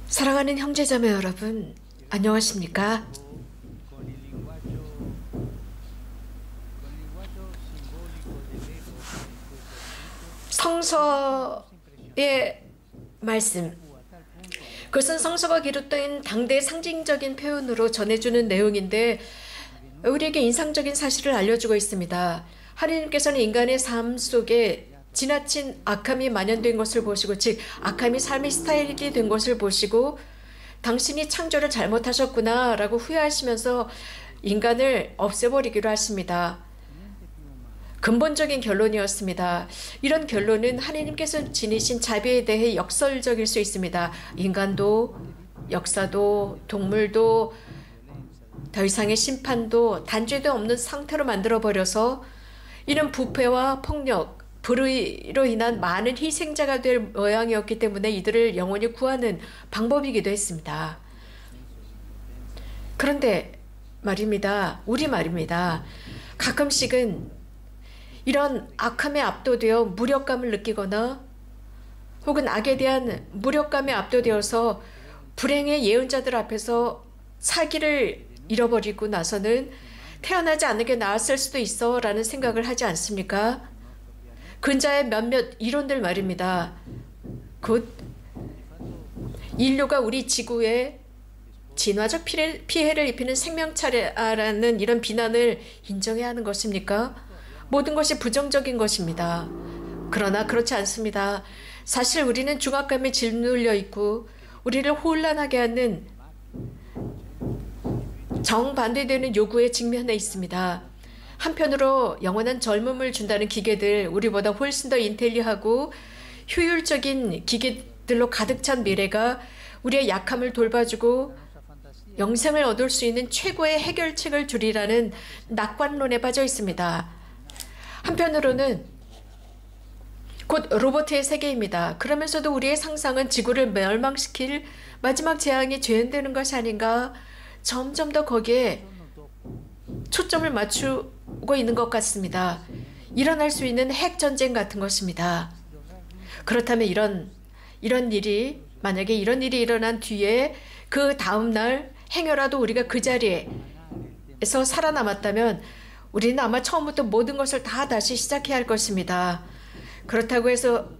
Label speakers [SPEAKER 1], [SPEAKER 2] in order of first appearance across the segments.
[SPEAKER 1] 사랑하는 형제자매 여러분, 안녕하십니까? 성서의 말씀, 그것은 성서가 기록된 당대의 상징적인 표현으로 전해주는 내용인데 우리에게 인상적인 사실을 알려주고 있습니다. 하나님께서는 인간의 삶 속에 지나친 악함이 만연된 것을 보시고, 즉 악함이 삶의 스타일이 된 것을 보시고 당신이 창조를 잘못하셨구나 라고 후회하시면서 인간을 없애버리기로 하십니다. 근본적인 결론이었습니다. 이런 결론은 하나님께서 지니신 자비에 대해 역설적일 수 있습니다. 인간도, 역사도, 동물도, 더 이상의 심판도, 단죄도 없는 상태로 만들어버려서 이는 부패와 폭력, 불의로 인한 많은 희생자가 될 모양이었기 때문에 이들을 영원히 구하는 방법이기도 했습니다. 그런데 말입니다. 우리 말입니다. 가끔씩은 이런 악함에 압도되어 무력감을 느끼거나 혹은 악에 대한 무력감에 압도되어서 불행의 예언자들 앞에서 사기를 잃어버리고 나서는 태어나지 않는 게 나았을 수도 있어 라는 생각을 하지 않습니까? 근자의 몇몇 이론들 말입니다. 곧 인류가 우리 지구에 진화적 피해를 입히는 생명체라는 이런 비난을 인정해야 하는 것입니까? 모든 것이 부정적인 것입니다. 그러나 그렇지 않습니다. 사실 우리는 중압감에 짓눌려 있고 우리를 혼란하게 하는 정반대되는 요구에 직면해 있습니다. 한편으로 영원한 젊음을 준다는 기계들, 우리보다 훨씬 더 인텔리하고 효율적인 기계들로 가득 찬 미래가 우리의 약함을 돌봐주고 영생을 얻을 수 있는 최고의 해결책을 주리라는 낙관론에 빠져 있습니다. 한편으로는 곧 로봇의 세계입니다. 그러면서도 우리의 상상은 지구를 멸망시킬 마지막 재앙이 재현되는 것이 아닌가, 점점 더 거기에 초점을 맞추고 있는 것 같습니다. 일어날 수 있는 핵전쟁 같은 것입니다. 그렇다면 이런 일이, 만약에 이런 일이 일어난 뒤에 그 다음날 행여라도 우리가 그 자리에서 살아남았다면 우리는 아마 처음부터 모든 것을 다 다시 시작해야 할 것입니다. 그렇다고 해서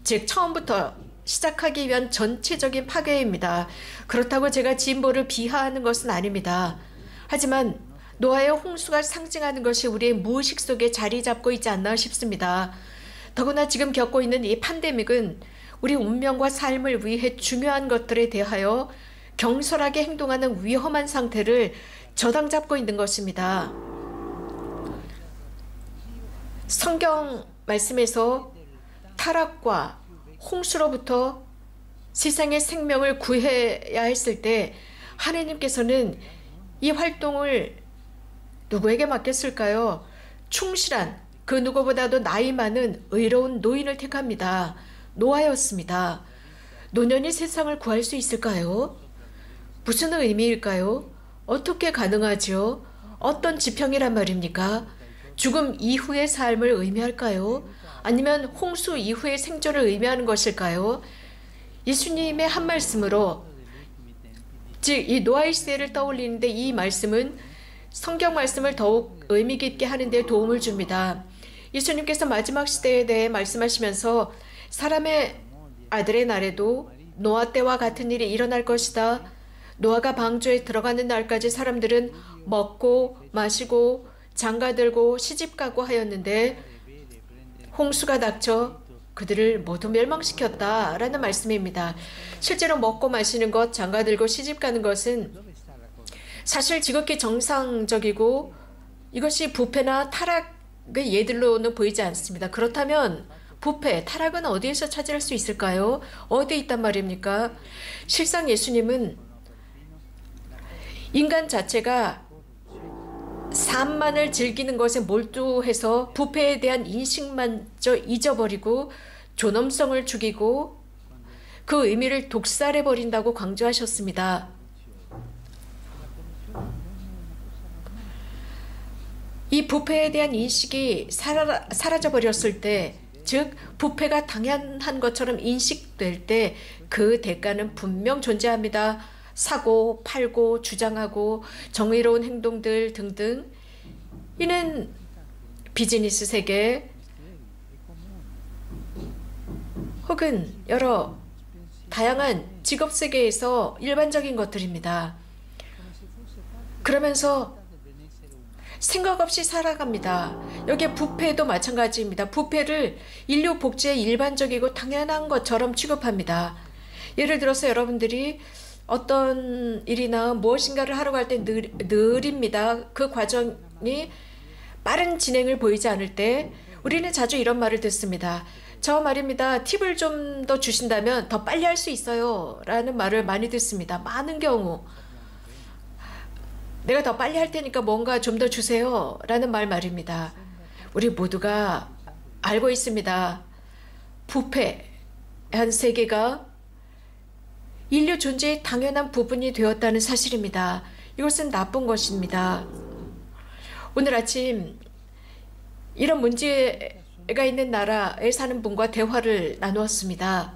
[SPEAKER 1] 즉 처음부터 시작하기 위한 전체적인 파괴입니다. 그렇다고 제가 진보를 비하하는 것은 아닙니다. 하지만 노아의 홍수가 상징하는 것이 우리의 무의식 속에 자리 잡고 있지 않나 싶습니다. 더구나 지금 겪고 있는 이 팬데믹은 우리 운명과 삶을 위해 중요한 것들에 대하여 경솔하게 행동하는 위험한 상태를 저당 잡고 있는 것입니다. 성경 말씀에서 타락과 홍수로부터 세상의 생명을 구해야 했을 때 하나님께서는 이 활동을 누구에게 맡겼을까요? 충실한, 그 누구보다도 나이 많은 의로운 노인을 택합니다. 노아였습니다. 노년이 세상을 구할 수 있을까요? 무슨 의미일까요? 어떻게 가능하죠? 어떤 지평이란 말입니까? 죽음 이후의 삶을 의미할까요? 아니면 홍수 이후의 생존을 의미하는 것일까요? 예수님의 한 말씀으로, 즉 이 노아의 시대를 떠올리는데 이 말씀은 성경 말씀을 더욱 의미 깊게 하는 데 도움을 줍니다. 예수님께서 마지막 시대에 대해 말씀하시면서 사람의 아들의 날에도 노아 때와 같은 일이 일어날 것이다. 노아가 방주에 들어가는 날까지 사람들은 먹고 마시고 장가들고 시집가고 하였는데 홍수가 닥쳐 그들을 모두 멸망시켰다라는 말씀입니다. 실제로 먹고 마시는 것, 장가들고 시집가는 것은 사실 지극히 정상적이고 이것이 부패나 타락의 예들로는 보이지 않습니다. 그렇다면 부패, 타락은 어디에서 찾을 수 있을까요? 어디에 있단 말입니까? 실상 예수님은 인간 자체가 삶만을 즐기는 것에 몰두해서 부패에 대한 인식마저 잊어버리고 존엄성을 죽이고 그 의미를 독살해버린다고 강조하셨습니다. 이 부패에 대한 인식이 사라져버렸을 때 즉 부패가 당연한 것처럼 인식될 때 그 대가는 분명 존재합니다. 사고, 팔고, 주장하고 정의로운 행동들 등등. 이는 비즈니스 세계 혹은 여러 다양한 직업 세계에서 일반적인 것들입니다. 그러면서 생각 없이 살아갑니다. 여기에 부패도 마찬가지입니다. 부패를 인류 복지의 일반적이고 당연한 것처럼 취급합니다. 예를 들어서 여러분들이 어떤 일이나 무엇인가를 하러 갈 때 느립니다. 그 과정이 빠른 진행을 보이지 않을 때 우리는 자주 이런 말을 듣습니다. 저 말입니다. 팁을 좀 더 주신다면 더 빨리 할 수 있어요. 라는 말을 많이 듣습니다. 많은 경우 내가 더 빨리 할 테니까 뭔가 좀 더 주세요. 라는 말입니다. 우리 모두가 알고 있습니다. 부패한 세계가 인류 존재의 당연한 부분이 되었다는 사실입니다. 이것은 나쁜 것입니다. 오늘 아침 이런 문제가 있는 나라에 사는 분과 대화를 나누었습니다.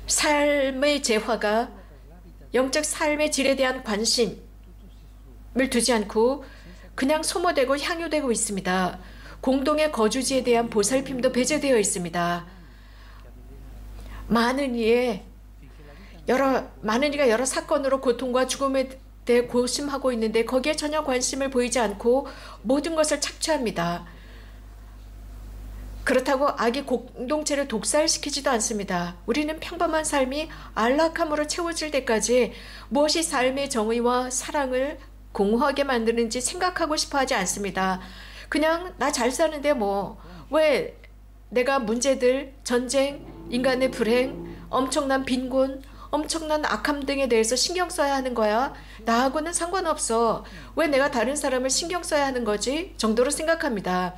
[SPEAKER 1] 삶의 재화가 영적 삶의 질에 대한 관심을 두지 않고 그냥 소모되고 향유되고 있습니다. 공동의 거주지에 대한 보살핌도 배제되어 있습니다. 많은 이가 여러 사건으로 고통과 죽음에 대해 고심하고 있는데 거기에 전혀 관심을 보이지 않고 모든 것을 착취합니다. 그렇다고 악이 공동체를 독살시키지도 않습니다. 우리는 평범한 삶이 안락함으로 채워질 때까지 무엇이 삶의 정의와 사랑을 공허하게 만드는지 생각하고 싶어 하지 않습니다. 그냥 나 잘 사는데 왜 내가 문제들, 전쟁, 인간의 불행, 엄청난 빈곤, 엄청난 악함 등에 대해서 신경 써야 하는 거야? 나하고는 상관없어. 왜 내가 다른 사람을 신경 써야 하는 거지? 정도로 생각합니다.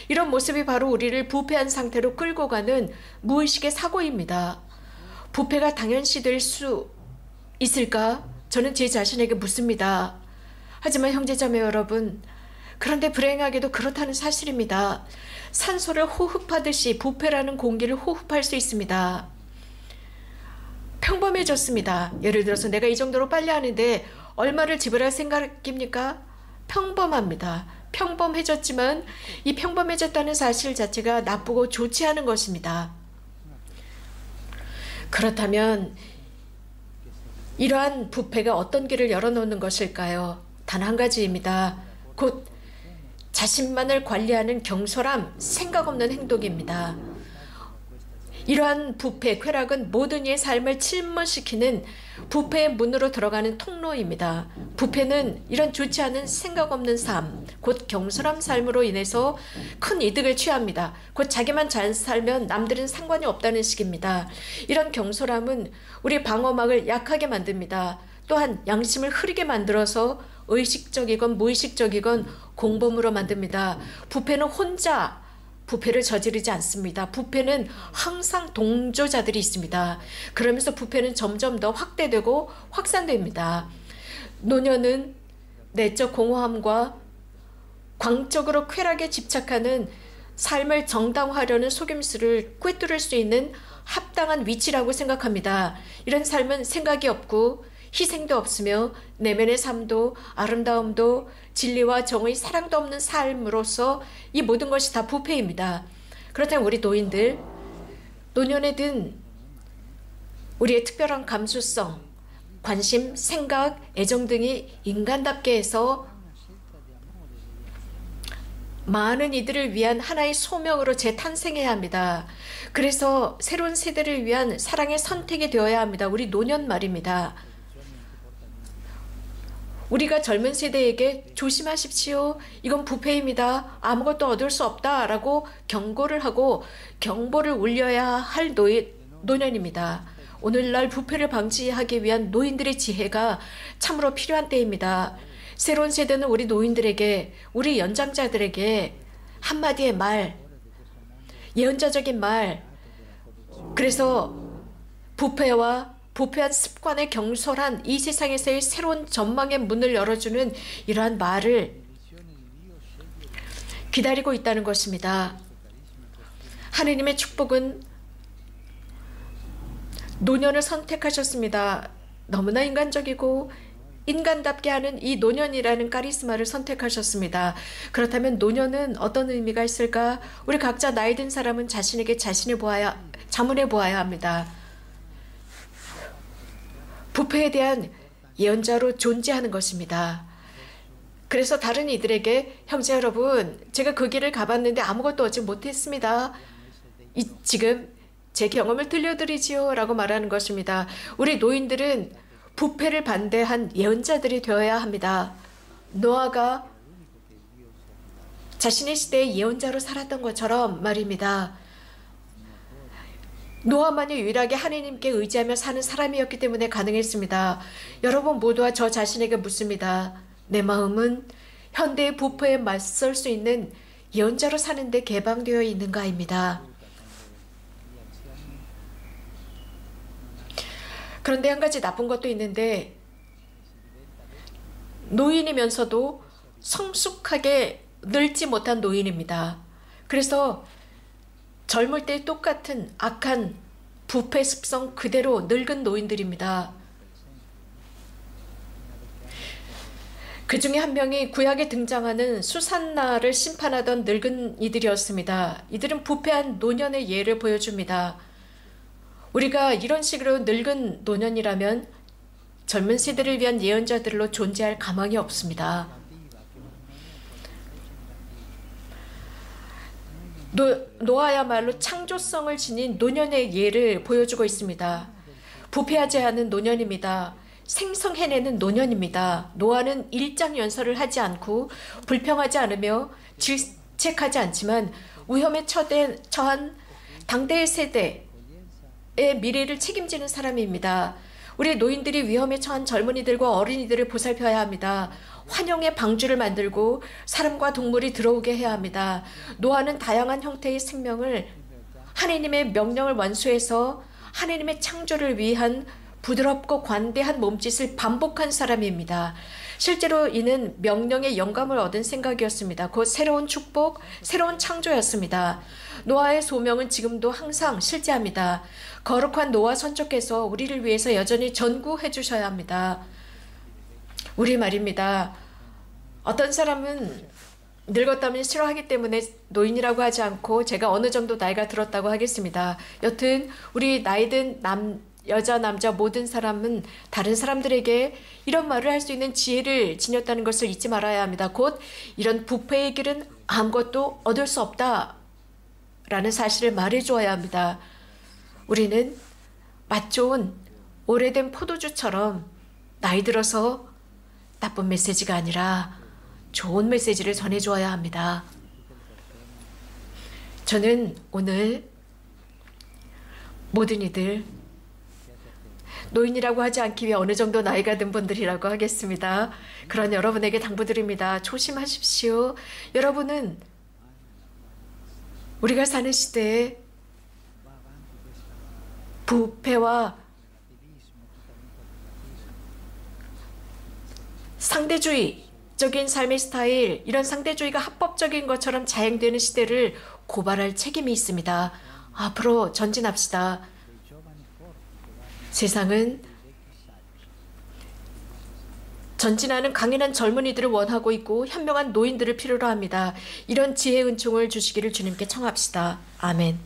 [SPEAKER 1] 이런 모습이 바로 우리를 부패한 상태로 끌고 가는 무의식의 사고입니다. 부패가 당연시될 수 있을까? 저는 제 자신에게 묻습니다. 하지만 형제자매 여러분, 그런데 불행하게도 그렇다는 사실입니다. 산소를 호흡하듯이 부패라는 공기를 호흡할 수 있습니다. 평범해졌습니다. 예를 들어서 내가 이 정도로 빨리 하는데 얼마를 지불할 생각입니까? 평범합니다. 평범해졌지만 이 평범해졌다는 사실 자체가 나쁘고 좋지 않은 것입니다. 그렇다면 이러한 부패가 어떤 길을 열어놓는 것일까요? 단 한 가지입니다. 곧 자신만을 관리하는 경솔함, 생각 없는 행동입니다. 이러한 부패, 쾌락은 모든 이의 삶을 침몰시키는 부패의 문으로 들어가는 통로입니다. 부패는 이런 좋지 않은 생각 없는 삶, 곧 경솔한 삶으로 인해서 큰 이득을 취합니다. 곧 자기만 잘 살면 남들은 상관이 없다는 식입니다. 이런 경솔함은 우리 방어막을 약하게 만듭니다. 또한 양심을 흐리게 만들어서 의식적이건 무의식적이건 공범으로 만듭니다. 부패는 혼자 부패를 저지르지 않습니다. 부패는 항상 동조자들이 있습니다. 그러면서 부패는 점점 더 확대되고 확산됩니다. 노년은 내적 공허함과 광적으로 쾌락에 집착하는 삶을 정당화하려는 속임수를 꿰뚫을 수 있는 합당한 위치라고 생각합니다. 이런 삶은 생각이 없고 희생도 없으며 내면의 삶도 아름다움도 진리와 정의, 사랑도 없는 삶으로서 이 모든 것이 다 부패입니다. 그렇다면 우리 노인들, 노년에 든 우리의 특별한 감수성, 관심, 생각, 애정 등이 인간답게 해서 많은 이들을 위한 하나의 소명으로 재탄생해야 합니다. 그래서 새로운 세대를 위한 사랑의 선택이 되어야 합니다. 우리 노년 말입니다. 우리가 젊은 세대에게 조심하십시오. 이건 부패입니다. 아무것도 얻을 수 없다라고 경고를 하고 경보를 울려야 할 노년입니다. 오늘날 부패를 방지하기 위한 노인들의 지혜가 참으로 필요한 때입니다. 새로운 세대는 우리 노인들에게, 우리 연장자들에게 한마디의 말, 예언자적인 말, 그래서 부패한 습관의 경솔한 이 세상에서의 새로운 전망의 문을 열어주는 이러한 말을 기다리고 있다는 것입니다. 하느님의 축복은 노년을 선택하셨습니다. 너무나 인간적이고 인간답게 하는 이 노년이라는 카리스마를 선택하셨습니다. 그렇다면 노년은 어떤 의미가 있을까? 우리 각자 나이 든 사람은 자신에게 자문해 보아야 합니다. 부패에 대한 예언자로 존재하는 것입니다. 그래서 다른 이들에게 형제 여러분, 제가 그 길을 가봤는데 아무것도 얻지 못했습니다. 지금 제 경험을 들려드리지요 라고 말하는 것입니다. 우리 노인들은 부패를 반대한 예언자들이 되어야 합니다. 노아가 자신의 시대의 예언자로 살았던 것처럼 말입니다. 노아만이 유일하게 하나님께 의지하며 사는 사람이었기 때문에 가능했습니다. 여러분 모두와 저 자신에게 묻습니다. 내 마음은 현대의 부패에 맞설 수 있는 예언자로 사는데 개방되어 있는가입니다. 그런데 한 가지 나쁜 것도 있는데 노인이면서도 성숙하게 늙지 못한 노인입니다. 그래서 젊을 때 똑같은 악한 부패 습성 그대로 늙은 노인들입니다. 그 중에 한 명이 구약에 등장하는 수산나를 심판하던 늙은 이들이었습니다. 이들은 부패한 노년의 예를 보여줍니다. 우리가 이런 식으로 늙은 노년이라면 젊은 세대를 위한 예언자들로 존재할 가망이 없습니다. 노아야말로 창조성을 지닌 노년의 예를 보여주고 있습니다. 부패하지 않은 노년입니다. 생성해내는 노년입니다. 노아는 일장연설을 하지 않고 불평하지 않으며 질책하지 않지만 위험에 처한 당대의 세대의 미래를 책임지는 사람입니다. 우리 노인들이 위험에 처한 젊은이들과 어린이들을 보살펴야 합니다. 환영의 방주를 만들고 사람과 동물이 들어오게 해야 합니다. 노아는 다양한 형태의 생명을 하나님의 명령을 완수해서 하나님의 창조를 위한 부드럽고 관대한 몸짓을 반복한 사람입니다. 실제로 이는 명령의 영감을 얻은 생각이었습니다. 곧 새로운 축복, 새로운 창조였습니다. 노아의 소명은 지금도 항상 실제합니다. 거룩한 노아 선조께서 우리를 위해서 여전히 전구해 주셔야 합니다. 우리 말입니다. 어떤 사람은 늙었다면 싫어하기 때문에 노인이라고 하지 않고 제가 어느 정도 나이가 들었다고 하겠습니다. 여튼 우리 나이든 여자, 남자 모든 사람은 다른 사람들에게 이런 말을 할 수 있는 지혜를 지녔다는 것을 잊지 말아야 합니다. 곧 이런 부패의 길은 아무것도 얻을 수 없다라는 사실을 말해주어야 합니다. 우리는 맛 좋은 오래된 포도주처럼 나이 들어서 나쁜 메시지가 아니라 좋은 메시지를 전해주어야 합니다. 저는 오늘 모든 이들 노인이라고 하지 않기 위해 어느 정도 나이가 든 분들이라고 하겠습니다. 그런 여러분에게 당부드립니다. 조심하십시오. 여러분은 우리가 사는 시대에 부패와 상대주의적인 삶의 스타일, 이런 상대주의가 합법적인 것처럼 자행되는 시대를 고발할 책임이 있습니다. 앞으로 전진합시다. 세상은 전진하는 강인한 젊은이들을 원하고 있고 현명한 노인들을 필요로 합니다. 이런 지혜의 은총을 주시기를 주님께 청합시다. 아멘.